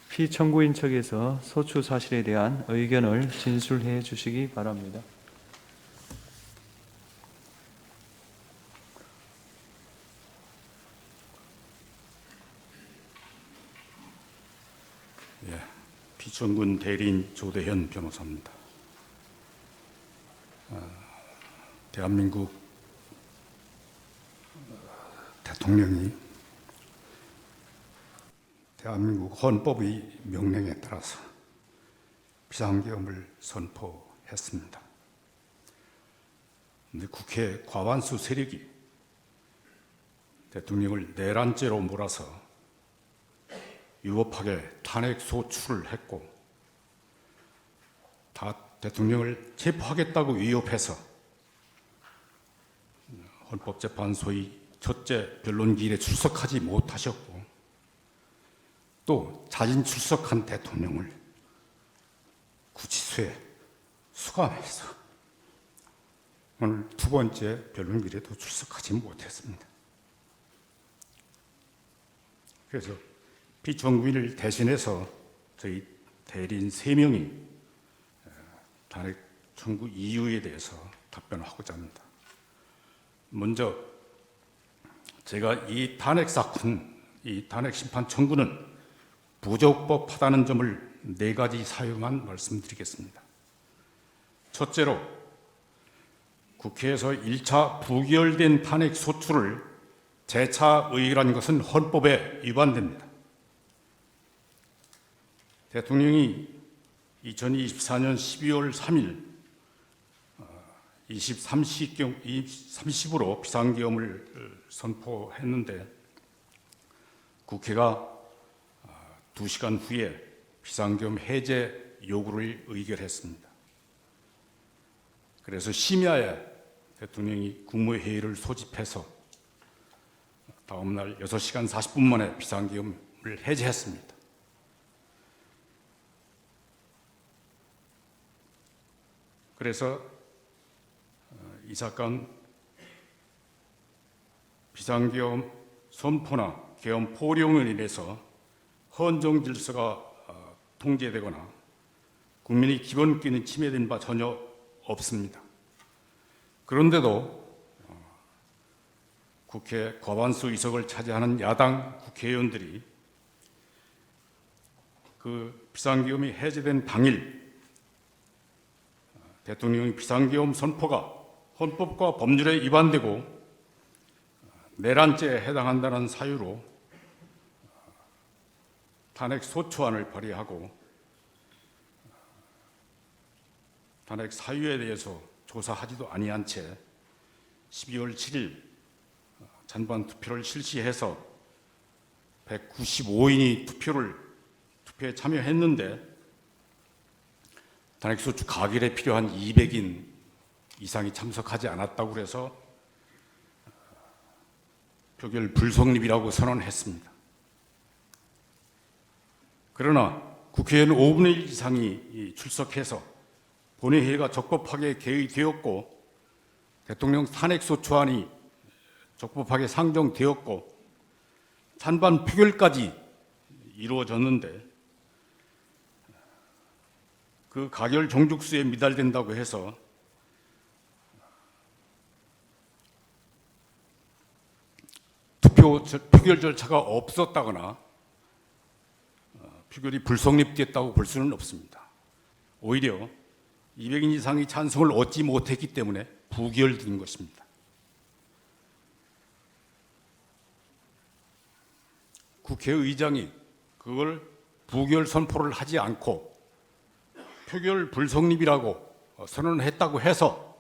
피청구인 측에서 소추 사실에 대한 의견을 진술해 주시기 바랍니다. 피청군 대리인 조대현 변호사입니다. 대한민국 대통령이 대한민국 헌법의 명령에 따라서 비상계엄을 선포했습니다. 그런데 국회 과반수 세력이 대통령을 내란죄로 몰아서 유법하게 탄핵 소추를 했고, 대통령을 체포하겠다고 위협해서 헌법재판소의 첫째 변론기일에 출석하지 못하셨고, 또 자진 출석한 대통령을 구치소에 수감해서 오늘 두 번째 변론기일에도 출석하지 못했습니다. 그래서 피청구인을 대신해서 저희 대리인 3명이 탄핵 청구 이유에 대해서 답변하고자 합니다. 먼저 제가 이 탄핵 사건, 이 탄핵 심판 청구는 부적법하다는 점을 4가지 사유만 말씀드리겠습니다. 첫째로, 국회에서 1차 부결된 탄핵 소추를 재차 의결한 것은 헌법에 위반됩니다. 대통령이 2024년 12월 3일 2030으로 비상계엄을 선포했는데, 국회가 2시간 후에 비상계엄 해제 요구를 의결했습니다. 그래서 심야에 대통령이 국무회의를 소집해서 다음 날 6시간 40분 만에 비상계엄을 해제했습니다. 그래서 이 사건 비상계엄 선포나 계엄 포령으로 인해서 헌정 질서가 통제되거나 국민의 기본권이 침해된 바 전혀 없습니다. 그런데도 국회 과반수 의석을 차지하는 야당 국회의원들이 그 비상계엄이 해제된 당일 대통령의 비상계엄 선포가 헌법과 법률에 위반되고 내란죄에 해당한다는 사유로 탄핵 소추안을 발의하고 탄핵 사유에 대해서 조사하지도 아니한 채 12월 7일 찬반 투표를 실시해서 195인이 투표에 참여했는데, 탄핵소추 가결에 필요한 200인 이상이 참석하지 않았다고 해서 표결 불성립이라고 선언했습니다. 그러나 국회의원 5분의 1 이상이 출석해서 본회의가 적법하게 개의되었고, 대통령 탄핵소추안이 적법하게 상정되었고, 찬반 표결까지 이루어졌는데, 그 가결 종족수에 미달된다고 해서 표결 절차가 없었다거나 표결이 불성립됐다고 볼 수는 없습니다. 오히려 200인 이상의 찬성을 얻지 못했기 때문에 부결된 것입니다. 국회의장이 그걸 부결 선포를 하지 않고 표결 불성립이라고 선언을 했다고 해서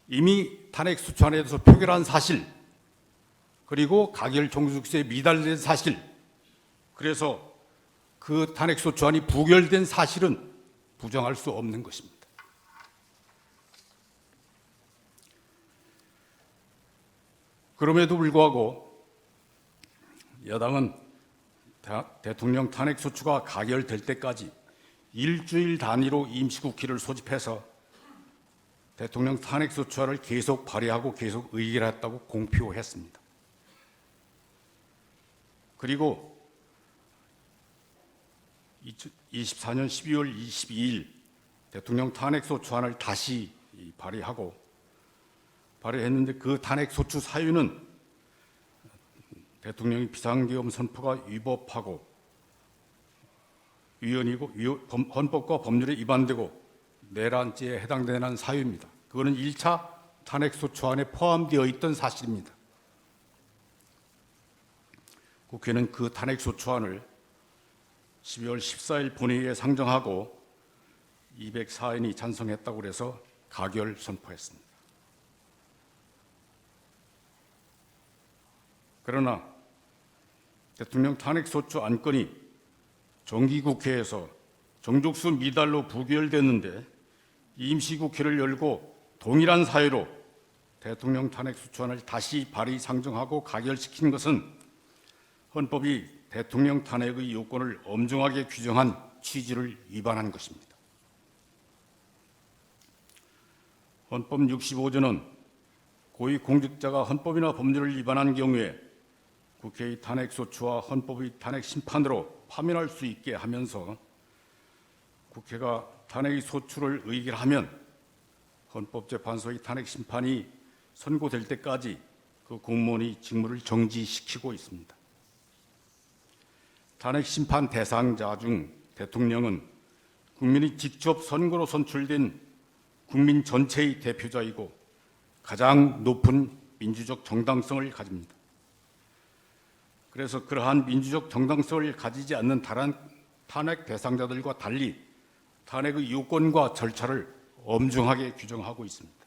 이미 탄핵 소추안에 대해서 표결한 사실, 그리고 가결 종속수에 미달된 사실, 그래서 그 탄핵 소추안이 부결된 사실은 부정할 수 없는 것입니다. 그럼에도 불구하고 여당은 대통령 탄핵 소추가 가결될 때까지 일주일 단위로 임시국회를 소집해서 대통령 탄핵소추안을 계속 발의하고 계속 의결했다고 공표했습니다. 그리고 2024년 12월 22일 대통령 탄핵소추안을 다시 발의했는데 그 탄핵소추 사유는 대통령이 비상계엄 선포가 위법하고 헌법과 법률에 위반되고 내란죄에 해당되는 사유입니다. 그거는 1차 탄핵소추안에 포함되어 있던 사실입니다. 국회는 그 탄핵소추안을 12월 14일 본회의에 상정하고 204인이 찬성했다고 해서 가결 선포했습니다. 그러나 대통령 탄핵소추 안건이 정기국회에서 정족수 미달로 부결됐는데 임시국회를 열고 동일한 사유로 대통령 탄핵소추안을 다시 발의 상정하고 가결시킨 것은 헌법이 대통령 탄핵의 요건을 엄중하게 규정한 취지를 위반한 것입니다. 헌법 65조는 고위공직자가 헌법이나 법률을 위반한 경우에 국회의 탄핵소추와 헌법의 탄핵심판으로 파면할 수 있게 하면서 국회가 탄핵소추를 의결하면 헌법재판소의 탄핵심판이 선고될 때까지 그 공무원의 직무를 정지시키고 있습니다. 탄핵심판 대상자 중 대통령은 국민이 직접 선거로 선출된 국민 전체의 대표자이고 가장 높은 민주적 정당성을 가집니다. 그래서 그러한 민주적 정당성을 가지지 않는 다른 탄핵 대상자들과 달리 탄핵의 요건과 절차를 엄중하게 규정하고 있습니다.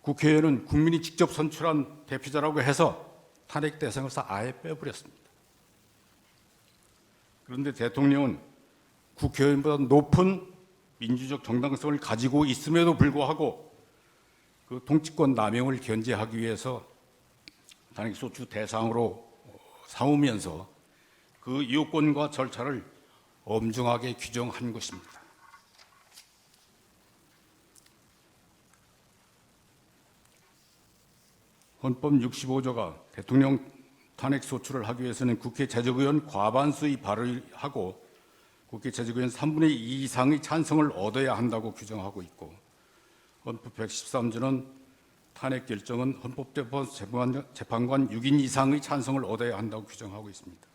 국회의원은 국민이 직접 선출한 대표자라고 해서 탄핵 대상에서 아예 빼버렸습니다. 그런데 대통령은 국회의원보다 높은 민주적 정당성을 가지고 있음에도 불구하고 그 통치권 남용을 견제하기 위해서 탄핵소추 대상으로 삼으면서 그 요건과 절차를 엄중하게 규정한 것입니다. 헌법 65조가 대통령 탄핵소추를 하기 위해서는 국회 재적의원 과반수의 발의하고 국회 재적의원 3분의 2 이상의 찬성을 얻어야 한다고 규정하고 있고 헌법 113조는 탄핵 결정은 헌법재판관 6인 이상의 찬성을 얻어야 한다고 규정하고 있습니다.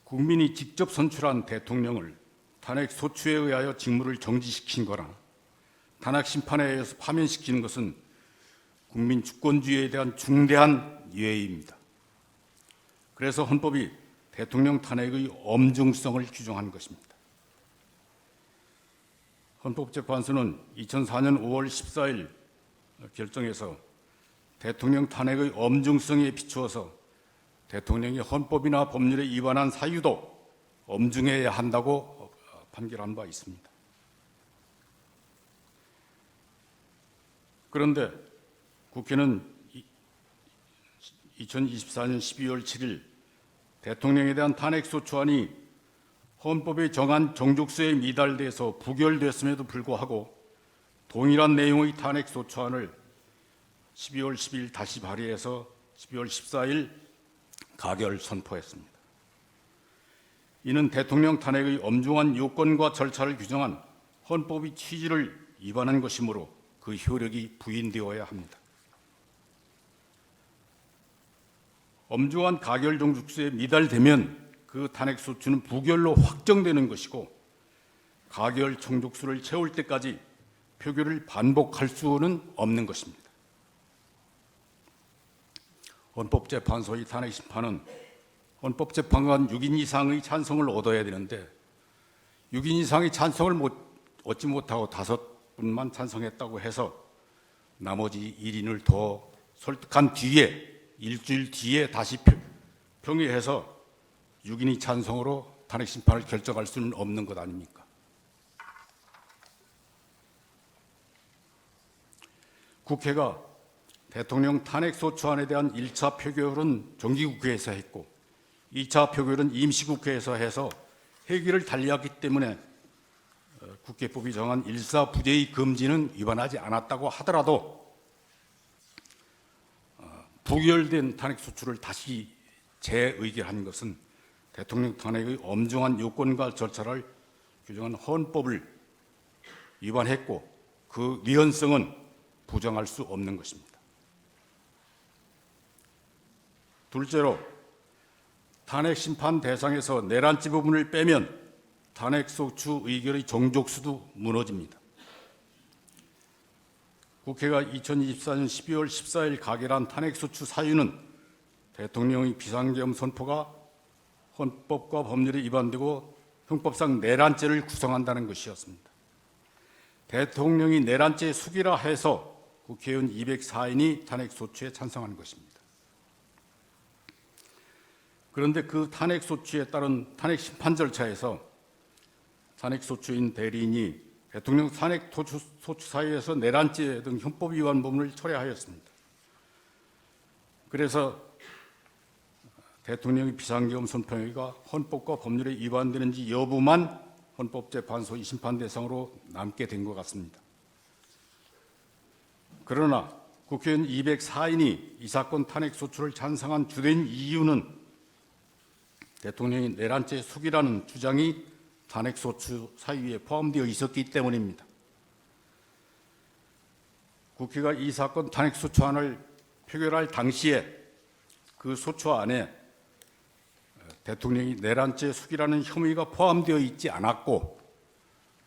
국민이 직접 선출한 대통령을 탄핵 소추에 의하여 직무를 정지시킨 거나 탄핵 심판에 의해서 파면시키는 것은 국민 주권주의에 대한 중대한 예의입니다. 그래서 헌법이 대통령 탄핵의 엄중성을 규정한 것입니다. 헌법재판소는 2004년 5월 14일 결정에서 대통령 탄핵의 엄중성에 비추어서 대통령이 헌법이나 법률에 위반한 사유도 엄중해야 한다고 판결한 바 있습니다. 그런데 국회는 2024년 12월 7일 대통령에 대한 탄핵소추안이 헌법에 정한 정족수에 미달돼서 부결됐음에도 불구하고 동일한 내용의 탄핵소추안을 12월 10일 다시 발의해서 12월 14일 가결 선포했습니다. 이는 대통령 탄핵의 엄중한 요건과 절차를 규정한 헌법의 취지를 위반한 것이므로 그 효력이 부인되어야 합니다. 엄중한 가결 정족수에 미달되면 그 탄핵소추는 부결로 확정되는 것이고 가결 정족수를 채울 때까지 표결을 반복할 수는 없는 것입니다. 헌법재판소의 탄핵심판은 헌법재판관 6인 이상의 찬성을 얻어야 되는데 6인 이상의 찬성을 얻지 못하고 5분만 찬성했다고 해서 나머지 1인을 더 설득한 뒤에 일주일 뒤에 다시 평의해서 6인이 찬성으로 탄핵심판을 결정할 수는 없는 것 아닙니까? 국회가 대통령 탄핵소추안에 대한 1차 표결은 정기국회에서 했고 2차 표결은 임시국회에서 해서 회기를 달리하기 때문에 국회법이 정한 일사부재의 금지는 위반하지 않았다고 하더라도 부결된 탄핵 소추를 다시 재의결한 것은 대통령 탄핵의 엄중한 요건과 절차를 규정한 헌법을 위반했고 그 위헌성은 부정할 수 없는 것입니다. 둘째로 탄핵 심판 대상에서 내란죄 부분을 빼면 탄핵 소추 의결의 종족수도 무너집니다. 국회가 2024년 12월 14일 가결한 탄핵 소추 사유는 대통령의 비상계엄 선포가 헌법과 법률에 위반되고 형법상 내란죄를 구성한다는 것이었습니다. 대통령이 내란죄 숙이라 해서 국회의원 204인이 탄핵 소추에 찬성한 것입니다. 그런데 그 탄핵 소추에 따른 탄핵 심판 절차에서 탄핵 소추인 대리인이 대통령 탄핵 소추 사유에서 내란죄 등 형법 위반 부분을 철회하였습니다. 그래서 대통령의 비상계엄 선포가 헌법과 법률에 위반되는지 여부만 헌법재판소의 심판 대상으로 남게 된 것 같습니다. 그러나 국회의원 204인이 이 사건 탄핵 소추를 찬성한 주된 이유는 대통령이 내란죄 숙이라는 주장이 탄핵 소추 사유에 포함되어 있었기 때문입니다. 국회가 이 사건 탄핵 소추안을 표결할 당시에 그 소추안에 대통령이 내란죄 숙이라는 혐의가 포함되어 있지 않았고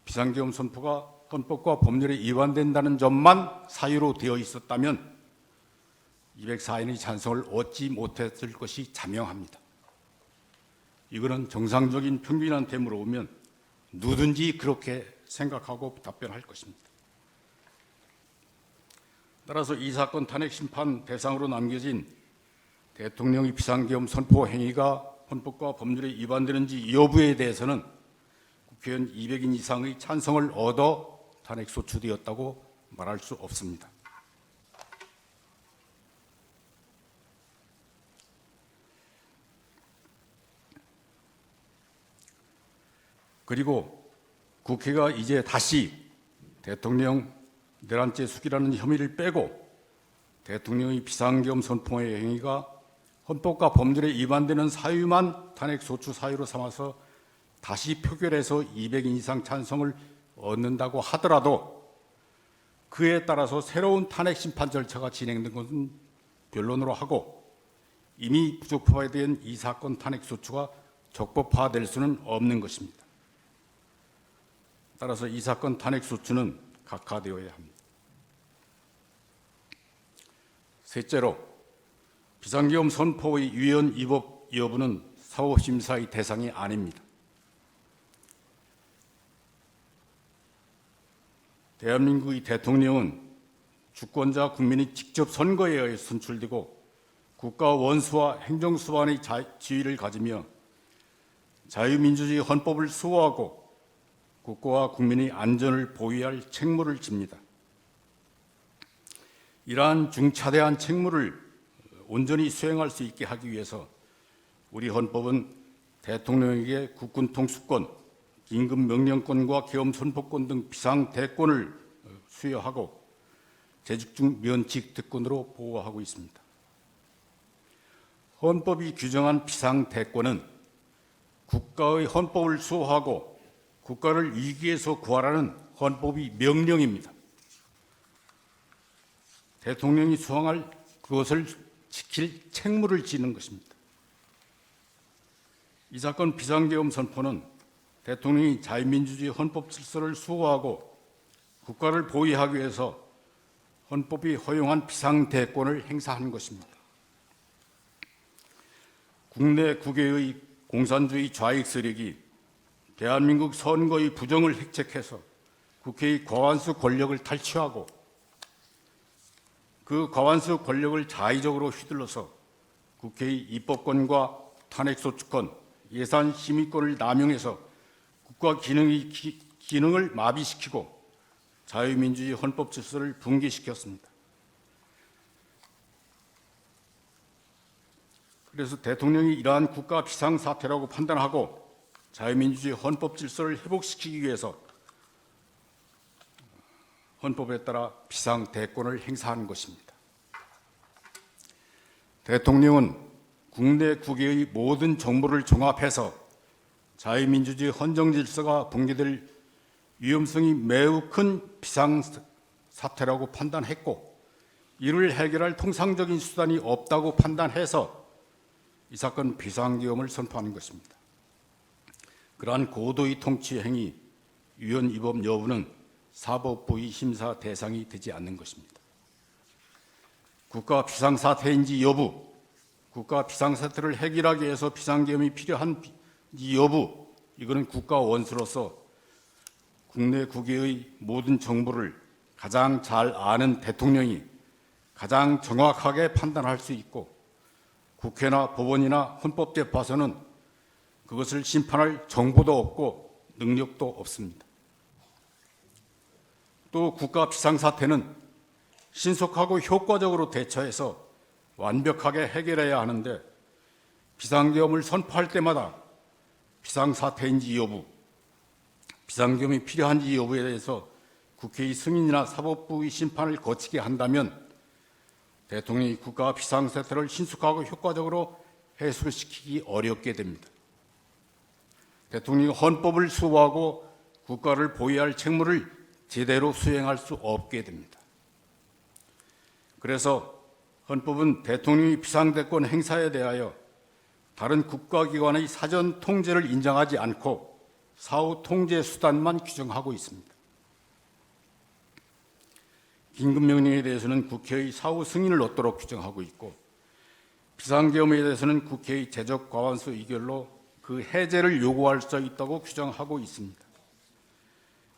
비상계엄 선포가 헌법과 법률에 위반된다는 점만 사유로 되어 있었다면 204인의 찬성을 얻지 못했을 것이 자명합니다. 이거는 정상적인 평균한테 물어보면 누구든지 그렇게 생각하고 답변할 것입니다. 따라서 이 사건 탄핵 심판 대상으로 남겨진 대통령의 비상계엄 선포 행위가 헌법과 법률에 위반되는지 여부에 대해서는 국회의원 200인 이상의 찬성을 얻어 탄핵 소추되었다고 말할 수 없습니다. 그리고 국회가 이제 다시 대통령 내란죄 숙이라는 혐의를 빼고 대통령의 비상계엄 선포의 행위가 헌법과 법률에 위반되는 사유만 탄핵 소추 사유로 삼아서 다시 표결해서 200인 이상 찬성을 얻는다고 하더라도 그에 따라서 새로운 탄핵 심판 절차가 진행된 것은 변론으로 하고 이미 부적법화된 이 사건 탄핵 소추가 적법화될 수는 없는 것입니다. 따라서 이 사건 탄핵 소추는 각하되어야 합니다. 셋째로 비상계엄 선포의 위헌 위법 여부는 사법심사의 대상이 아닙니다. 대한민국의 대통령은 주권자 국민이 직접 선거에 의해 선출되고 국가 원수와 행정수반의 지위를 가지며 자유민주주의 헌법을 수호하고 국가와 국민의 안전을 보위할 책무를 집니다. 이러한 중차대한 책무를 온전히 수행할 수 있게 하기 위해서 우리 헌법은 대통령에게 국군 통수권, 긴급 명령권과 계엄 선포권 등 비상 대권을 수여하고 재직 중 면책 특권으로 보호하고 있습니다. 헌법이 규정한 비상 대권은 국가의 헌법을 수호하고 국가를 위기에서 구하라는 헌법의 명령입니다. 대통령이 수행할 그것을 지킬 책무를 지는 것입니다. 이 사건 비상계엄 선포는 대통령이 자유민주주의 헌법 질서를 수호하고 국가를 보위하기 위해서 헌법이 허용한 비상대권을 행사한 것입니다. 국내 국외의 공산주의 좌익 세력이 대한민국 선거의 부정을 획책해서 국회의 과반수 권력을 탈취하고 그 과반수 권력을 자의적으로 휘둘러서 국회의 입법권과 탄핵소추권, 예산심의권을 남용해서 국가 기능을 마비시키고 자유민주주의 헌법 질서를 붕괴시켰습니다. 그래서 대통령이 이러한 국가 비상사태라고 판단하고 자유민주주의 헌법 질서를 회복시키기 위해서 헌법에 따라 비상대권을 행사하는 것입니다. 대통령은 국내 국외의 모든 정보를 종합해서 자유민주주의 헌정 질서가 붕괴될 위험성이 매우 큰 비상사태라고 판단했고 이를 해결할 통상적인 수단이 없다고 판단해서 이 사건 비상계엄을 선포하는 것입니다. 그러한 고도의 통치 행위, 위헌 위법 여부는 사법부의 심사 대상이 되지 않는 것입니다. 국가 비상사태인지 여부, 국가 비상사태를 해결하기 위해서 비상계엄이 필요한지 여부, 이거는 국가 원수로서 국내 국외의 모든 정보를 가장 잘 아는 대통령이 가장 정확하게 판단할 수 있고 국회나 법원이나 헌법재판소는 그것을 심판할 정보도 없고 능력도 없습니다. 또 국가 비상사태는 신속하고 효과적으로 대처해서 완벽하게 해결해야 하는데 비상계엄을 선포할 때마다 비상사태인지 여부, 비상계엄이 필요한지 여부에 대해서 국회의 승인이나 사법부의 심판을 거치게 한다면 대통령이 국가 비상사태를 신속하고 효과적으로 해소시키기 어렵게 됩니다. 대통령이 헌법을 수호하고 국가를 보호해야 할 책무를 제대로 수행할 수 없게 됩니다. 그래서 헌법은 대통령이 비상대권 행사에 대하여 다른 국가기관의 사전 통제를 인정하지 않고 사후 통제 수단만 규정하고 있습니다. 긴급명령에 대해서는 국회의 사후 승인을 얻도록 규정하고 있고 비상계엄에 대해서는 국회의 제적 과반수 의결로 그 해제를 요구할 수 있다고 규정하고 있습니다.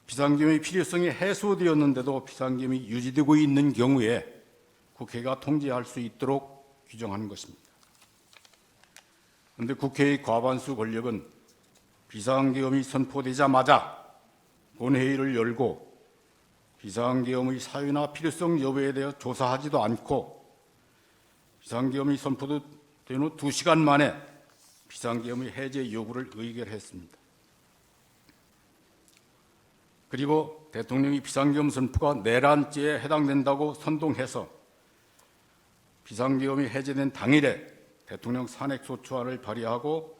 비상계엄의 필요성이 해소되었는데도 비상계엄이 유지되고 있는 경우에 국회가 통제할 수 있도록 규정하는 것입니다. 그런데 국회의 과반수 권력은 비상계엄이 선포되자마자 본회의를 열고 비상계엄의 사유나 필요성 여부에 대해 조사하지도 않고 비상계엄이 선포된 후 2시간 만에 비상계엄의 해제 요구를 의결했습니다. 그리고 대통령이 비상계엄 선포가 내란죄에 해당된다고 선동해서 비상계엄이 해제된 당일에 대통령 산핵소추안을 발의하고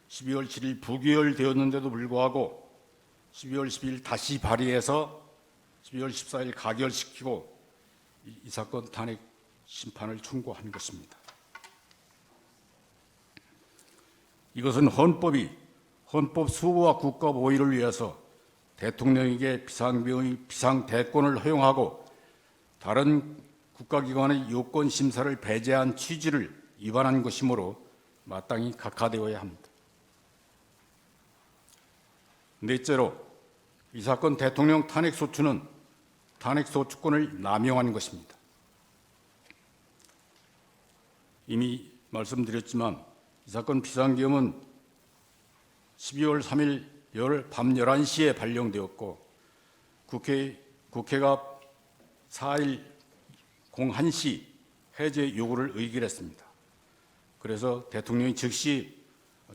12월 7일 부결되었는데도 불구하고 12월 12일 다시 발의해서 12월 14일 가결시키고 이 사건 탄핵 심판을 청구한 것입니다. 이것은 헌법 수호와 국가 보위를 위해서 대통령에게 비상대권을 허용하고 다른 국가기관의 요건 심사를 배제한 취지를 위반한 것이므로 마땅히 각하되어야 합니다. 넷째로 이 사건 대통령 탄핵소추는 탄핵소추권을 남용한 것입니다. 이미 말씀드렸지만 이 사건 비상계엄은 12월 3일 밤 11시에 발령되었고 국회가 4일 01시 해제 요구를 의결했습니다. 그래서 대통령이 즉시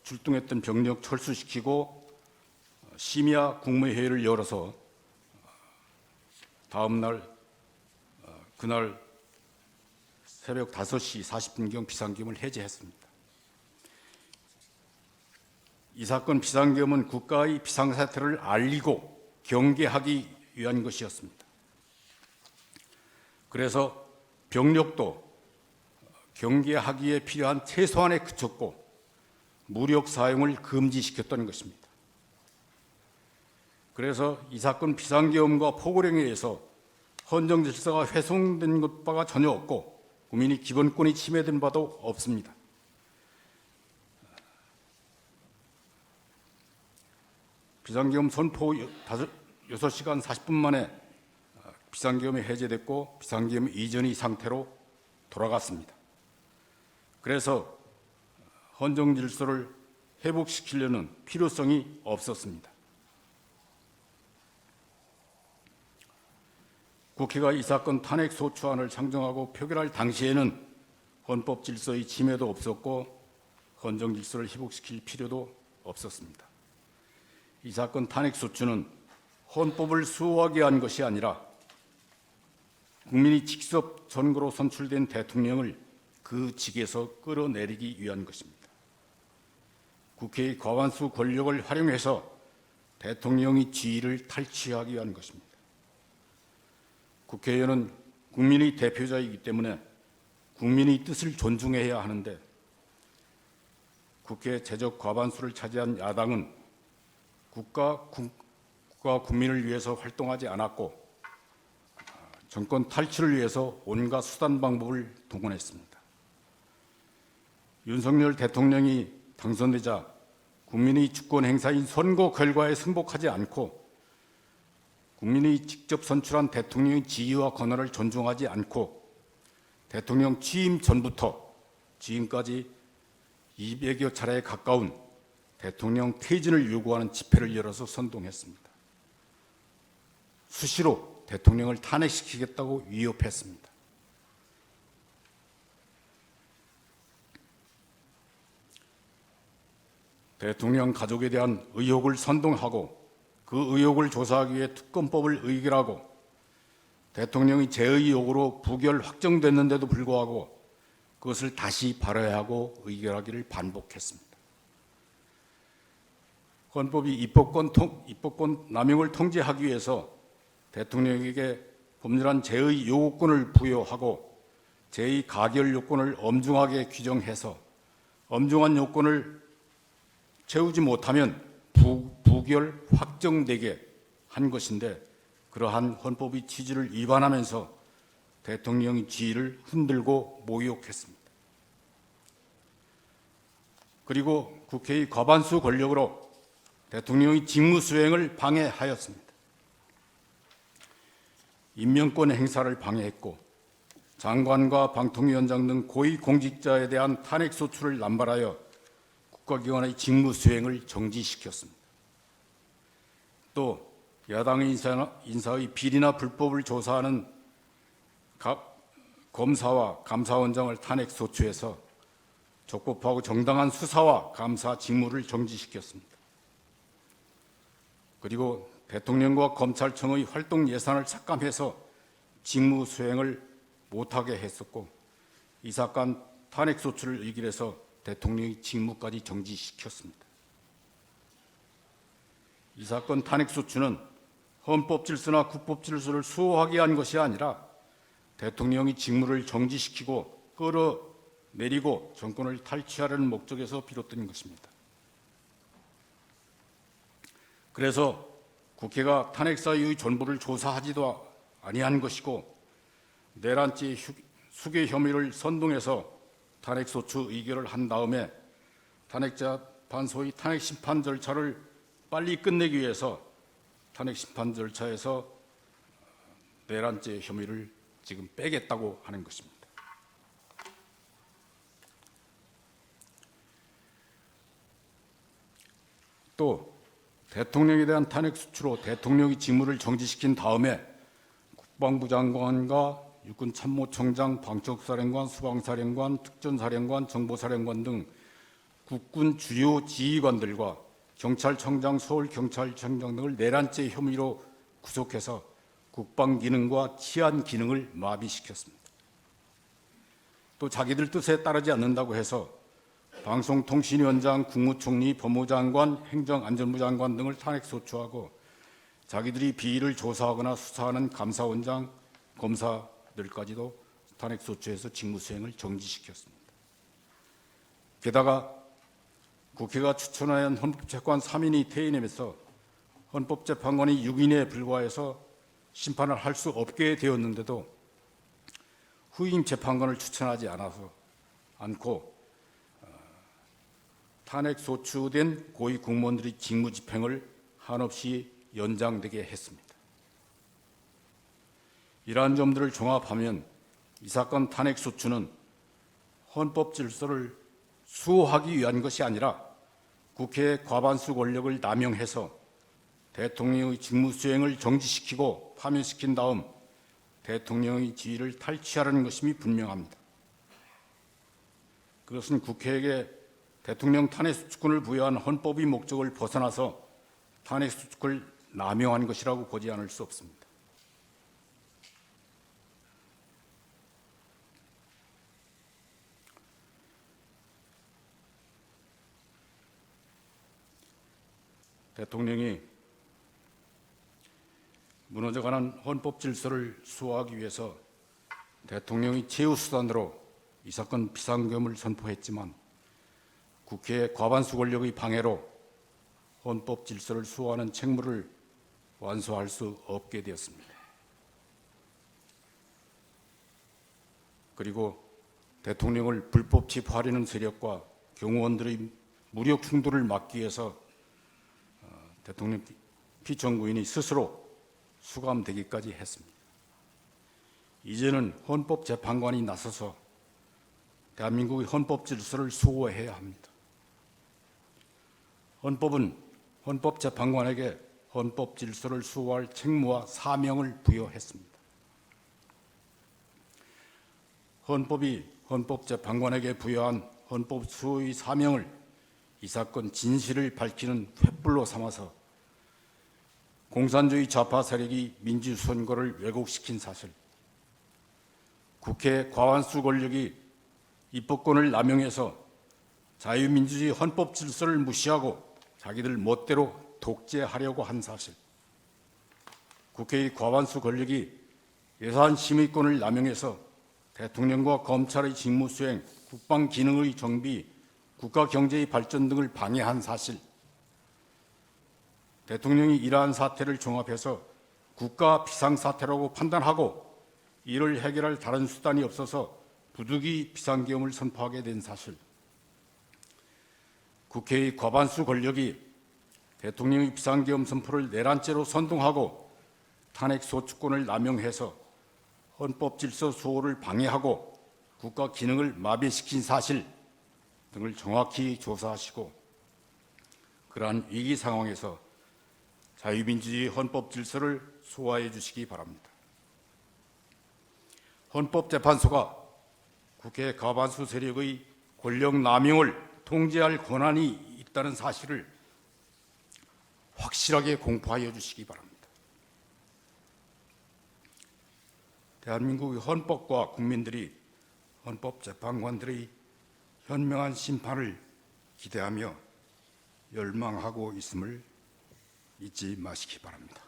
출동했던 병력 철수시키고 심야 국무회의를 열어서 다음 날 그날 새벽 5시 40분경 비상계엄을 해제했습니다. 이 사건 비상계엄은 국가의 비상사태를 알리고 경계하기 위한 것이었습니다. 그래서 병력도 경계하기에 필요한 최소한에 그쳤고 무력 사용을 금지시켰던 것입니다. 그래서 이 사건 비상계엄과 포고령에 의해서 헌정 질서가 훼손된 것 바가 전혀 없고 국민의 기본권이 침해된 바도 없습니다. 비상계엄 선포 6시간 40분 만에 비상계엄이 해제됐고 비상계엄 이전의 상태로 돌아갔습니다. 그래서 헌정 질서를 회복시키려는 필요성이 없었습니다. 국회가 이 사건 탄핵소추안을 상정하고 표결할 당시에는 헌법 질서의 침해도 없었고 헌정 질서를 회복시킬 필요도 없었습니다. 이 사건 탄핵소추는 헌법을 수호하기 위한 것이 아니라 국민이 직접 선거로 선출된 대통령을 그 직에서 끌어내리기 위한 것입니다. 국회의 과반수 권력을 활용해서 대통령의 지위를 탈취하기 위한 것입니다. 국회의원은 국민의 대표자이기 때문에 국민의 뜻을 존중해야 하는데 국회 제적 과반수를 차지한 야당은 국가 국민을 위해서 활동하지 않았고 정권 탈취를 위해서 온갖 수단 방법을 동원했습니다. 윤석열 대통령이 당선되자 국민의 주권 행사인 선거 결과에 승복하지 않고 국민이 직접 선출한 대통령의 지위와 권한을 존중하지 않고 대통령 취임 전부터 지금까지 200여 차례에 가까운 대통령 퇴진을 요구하는 집회를 열어서 선동했습니다. 수시로 대통령을 탄핵시키겠다고 위협했습니다. 대통령 가족에 대한 의혹을 선동하고 그 의혹을 조사하기 위해 특검법을 의결하고 대통령이 제의혹으로 부결 확정됐는데도 불구하고 그것을 다시 발의하고 의결하기를 반복했습니다. 헌법이 입법권 남용을 통제하기 위해서 대통령에게 법률안 제의 요구권을 부여하고 제의 가결 요건을 엄중하게 규정해서 엄중한 요건을 채우지 못하면 부결 확정되게 한 것인데 그러한 헌법의 취지를 위반하면서 대통령의 지위를 흔들고 모욕했습니다. 그리고 국회의 과반수 권력으로 대통령의 직무 수행을 방해하였습니다. 임명권 행사를 방해했고 장관과 방통위원장 등 고위 공직자에 대한 탄핵 소추를 남발하여 국가기관의 직무 수행을 정지시켰습니다. 또 야당의 인사의 비리나 불법을 조사하는 검사와 감사원장을 탄핵 소추해서 적법하고 정당한 수사와 감사 직무를 정지시켰습니다. 그리고 대통령과 검찰청의 활동 예산을 삭감해서 직무 수행을 못하게 했었고 이 사건 탄핵 소추를 의결해서 대통령의 직무까지 정지시켰습니다. 이 사건 탄핵 소추는 헌법 질서나 국법 질서를 수호하기 위한 것이 아니라 대통령이 직무를 정지시키고 끌어내리고 정권을 탈취하려는 목적에서 비롯된 것입니다. 그래서 국회가 탄핵 사유의 전부를 조사하지도 아니한 것이고 내란죄 수괴 혐의를 선동해서 탄핵 소추 의결을 한 다음에 탄핵재판소의 탄핵 심판 절차를 빨리 끝내기 위해서 탄핵 심판 절차에서 내란죄 혐의를 지금 빼겠다고 하는 것입니다. 또 대통령에 대한 탄핵 수추로 대통령의 직무를 정지시킨 다음에 국방부 장관과 육군참모총장, 방첩사령관, 수방사령관, 특전사령관, 정보사령관 등 국군 주요 지휘관들과 경찰청장, 서울경찰청장 등을 내란죄 혐의로 구속해서 국방기능과 치안기능을 마비시켰습니다. 또 자기들 뜻에 따르지 않는다고 해서 방송통신위원장, 국무총리, 법무장관, 행정안전부 장관 등을 탄핵소추하고 자기들이 비리를 조사하거나 수사하는 감사원장, 검사들까지도 탄핵소추해서 직무수행을 정지시켰습니다. 게다가 국회가 추천한 헌법재판 3인이 퇴임하면서 헌법재판관이 6인에 불과해서 심판을 할 수 없게 되었는데도 후임 재판관을 추천하지 않고 탄핵 소추된 고위 공무원들의 직무 집행을 한없이 연장되게 했습니다. 이러한 점들을 종합하면 이 사건 탄핵 소추는 헌법 질서를 수호하기 위한 것이 아니라 국회의 과반수 권력을 남용해서 대통령의 직무 수행을 정지시키고 파면시킨 다음 대통령의 지위를 탈취하려는 것임이 분명합니다. 그것은 국회에게 대통령 탄핵수칙권을 부여한 헌법의 목적을 벗어나서 탄핵수칙을 남용한 것이라고 보지 않을 수 없습니다. 대통령이 무너져가는 헌법 질서를 수호하기 위해서 대통령이 최우수단으로 이 사건 비상계엄을 선포했지만 국회의 과반수 권력의 방해로 헌법 질서를 수호하는 책무를 완수할 수 없게 되었습니다. 그리고 대통령을 불법 체포하려는 세력과 경호원들의 무력 충돌을 막기 위해서 대통령 피청구인이 스스로 수감되기까지 했습니다. 이제는 헌법재판관이 나서서 대한민국의 헌법 질서를 수호해야 합니다. 헌법은 헌법재판관에게 헌법 질서를 수호할 책무와 사명을 부여했습니다. 헌법이 헌법재판관에게 부여한 헌법 수호의 사명을 이 사건 진실을 밝히는 횃불로 삼아서 공산주의 좌파 세력이 민주선거를 왜곡시킨 사실, 국회 과반수 권력이 입법권을 남용해서 자유민주주의 헌법 질서를 무시하고 자기들 멋대로 독재하려고 한 사실, 국회의 과반수 권력이 예산심의권을 남용해서 대통령과 검찰의 직무수행, 국방기능의 정비, 국가경제의 발전 등을 방해한 사실, 대통령이 이러한 사태를 종합해서 국가 비상사태라고 판단하고 이를 해결할 다른 수단이 없어서 부득이 비상계엄을 선포하게 된 사실, 국회의 과반수 권력이 대통령의 비상계엄 선포를 내란죄로 선동하고 탄핵소추권을 남용해서 헌법 질서 수호를 방해하고 국가 기능을 마비시킨 사실 등을 정확히 조사하시고 그러한 위기 상황에서 자유민주주의 헌법 질서를 수호해 주시기 바랍니다. 헌법재판소가 국회 과반수 세력의 권력 남용을 통제할 권한이 있다는 사실을 확실하게 공포하여 주시기 바랍니다. 대한민국의 헌법과 국민들이 헌법재판관들의 현명한 심판을 기대하며 열망하고 있음을 잊지 마시기 바랍니다.